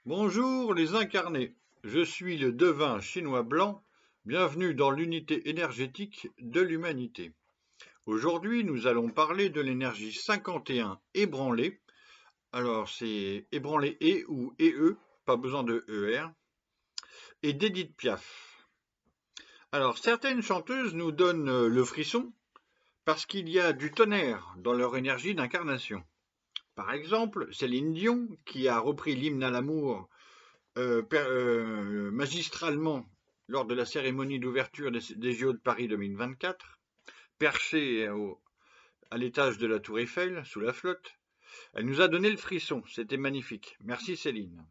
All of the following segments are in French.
Bonjour les incarnés, je suis le devin chinois blanc, bienvenue dans l'unité énergétique de l'humanité. Aujourd'hui nous allons parler de l'énergie 51 ébranlée, alors c'est ébranlé E ou EE, pas besoin de ER, et d'Edith Piaf. Alors certaines chanteuses nous donnent le frisson parce qu'il y a du tonnerre dans leur énergie d'incarnation. Par exemple, Céline Dion, qui a repris l'hymne à l'amour magistralement lors de la cérémonie d'ouverture des JO de Paris 2024, perchée à l'étage de la Tour Eiffel, sous la flotte. Elle nous a donné le frisson, c'était magnifique. Merci Céline.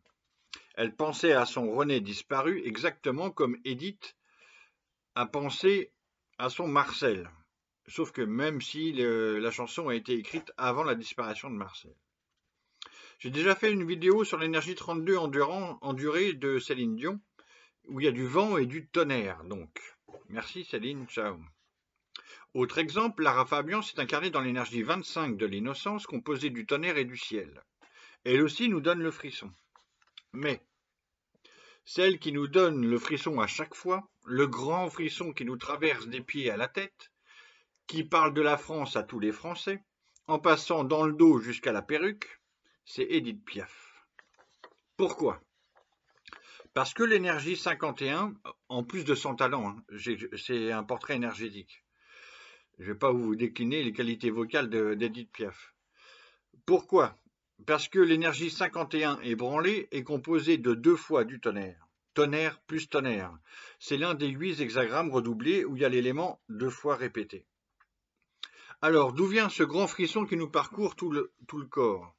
Elle pensait à son René disparu exactement comme Edith a pensé à son Marcel. Sauf que même si la chanson a été écrite avant la disparition de Marcel. J'ai déjà fait une vidéo sur l'énergie 32 endurée de Céline Dion, où il y a du vent et du tonnerre, donc. Merci Céline, ciao. Autre exemple, Lara Fabian s'est incarnée dans l'énergie 25 de l'innocence, composée du tonnerre et du ciel. Elle aussi nous donne le frisson. Mais celle qui nous donne le frisson à chaque fois, le grand frisson qui nous traverse des pieds à la tête, qui parle de la France à tous les Français, en passant dans le dos jusqu'à la perruque, c'est Edith Piaf. Pourquoi? Parce que l'énergie 51, en plus de son talent, c'est un portrait énergétique. Je ne vais pas vous décliner les qualités vocales d'Edith Piaf. Pourquoi? Parce que l'énergie 51 ébranlée est composée de 2 fois du tonnerre. Tonnerre plus tonnerre. C'est l'un des 8 hexagrammes redoublés où il y a l'élément 2 fois répété. Alors, d'où vient ce grand frisson qui nous parcourt tout le corps?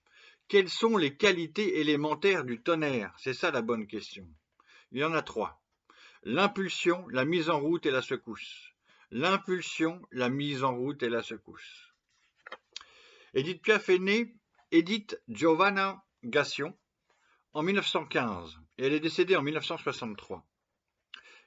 Quelles sont les qualités élémentaires du tonnerre? C'est ça la bonne question. Il y en a 3. L'impulsion, la mise en route et la secousse. L'impulsion, la mise en route et la secousse. Edith Piaf est née Edith Giovanna Gassion en 1915 et elle est décédée en 1963.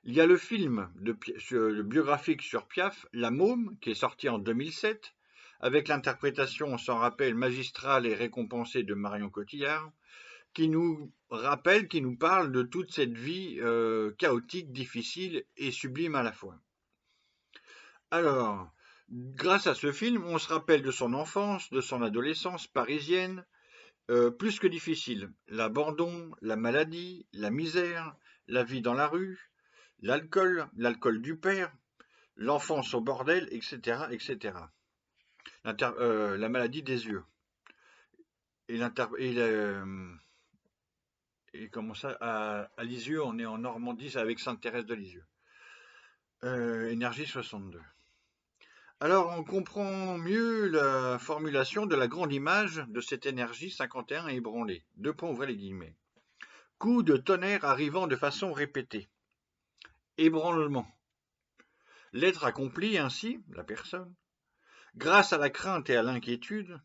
Il y a le film le biographique sur Piaf, La Môme, qui est sorti en 2007, avec l'interprétation, on s'en rappelle, magistrale et récompensée de Marion Cotillard, qui nous rappelle, qui nous parle de toute cette vie chaotique, difficile et sublime à la fois. Alors, grâce à ce film, on se rappelle de son enfance, de son adolescence parisienne, plus que difficile. L'abandon, la maladie, la misère, la vie dans la rue, l'alcool du père, l'enfance au bordel, etc., etc. La maladie des yeux. Et comment ça, à Lisieux, on est en Normandie, c'est avec Sainte-Thérèse de Lisieux. Énergie 62. Alors, on comprend mieux la formulation de la grande image de cette énergie 51 ébranlée. Deux points, ouvrez les guillemets. Coup de tonnerre arrivant de façon répétée. Ébranlement. L'être accompli ainsi, la personne, grâce à la crainte et à l'inquiétude,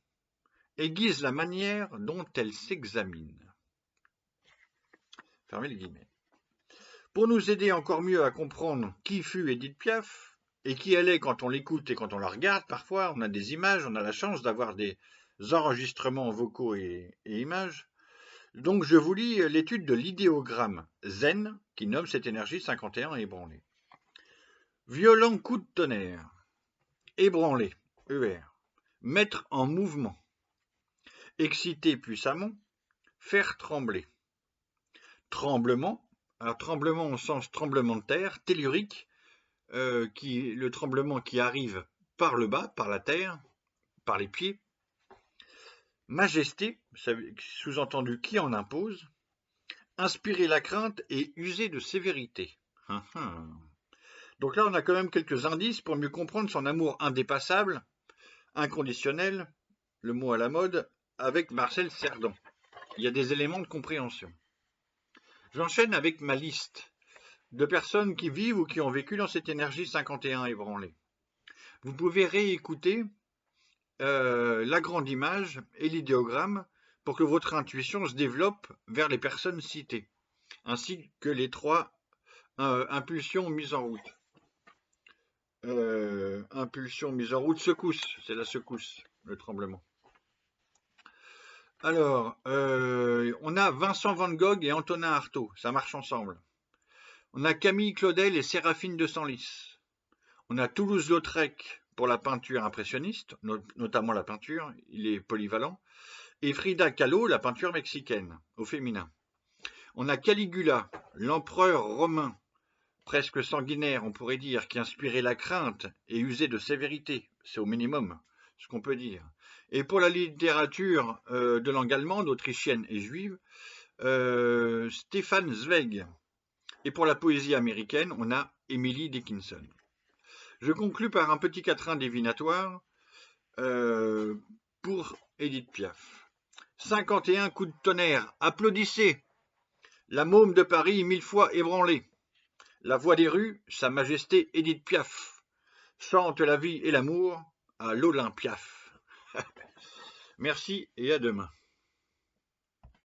aiguise la manière dont elle s'examine. Fermez les guillemets. Pour nous aider encore mieux à comprendre qui fut Edith Piaf, et qui elle est quand on l'écoute et quand on la regarde, parfois on a des images, on a la chance d'avoir des enregistrements vocaux et images. Donc je vous lis l'étude de l'idéogramme Zen qui nomme cette énergie 51 ébranlée. Violent coup de tonnerre, ébranlé, ER, mettre en mouvement, exciter puissamment, faire trembler. Tremblement, alors tremblement au sens tremblement de terre, tellurique, le tremblement qui arrive par le bas, par la terre, par les pieds. Majesté, sous-entendu qui en impose. Inspirer la crainte et user de sévérité. Donc là, on a quand même quelques indices pour mieux comprendre son amour indépassable, inconditionnel, le mot à la mode, avec Marcel Cerdan. Il y a des éléments de compréhension. J'enchaîne avec ma liste de personnes qui vivent ou qui ont vécu dans cette énergie 51 ébranlée. Vous pouvez réécouter la grande image et l'idéogramme pour que votre intuition se développe vers les personnes citées, ainsi que les 3 impulsions mises en route. Impulsion mise en route, secousse, c'est la secousse, le tremblement. Alors, on a Vincent van Gogh et Antonin Artaud, ça marche ensemble. On a Camille Claudel et Séraphine de Senlis. On a Toulouse-Lautrec pour la peinture impressionniste, notamment la peinture, il est polyvalent. Et Frida Kahlo, la peinture mexicaine, au féminin. On a Caligula, l'empereur romain, presque sanguinaire, on pourrait dire, qui inspirait la crainte et usait de sévérité, c'est au minimum ce qu'on peut dire. Et pour la littérature de langue allemande, autrichienne et juive, Stefan Zweig. Et pour la poésie américaine, on a Emily Dickinson. Je conclus par un petit quatrain divinatoire pour Édith Piaf. 51 coups de tonnerre, applaudissez! La môme de Paris 1000 fois ébranlée. La voix des rues, Sa Majesté Édith Piaf. Chante la vie et l'amour à l'Olympiaf. Merci et à demain.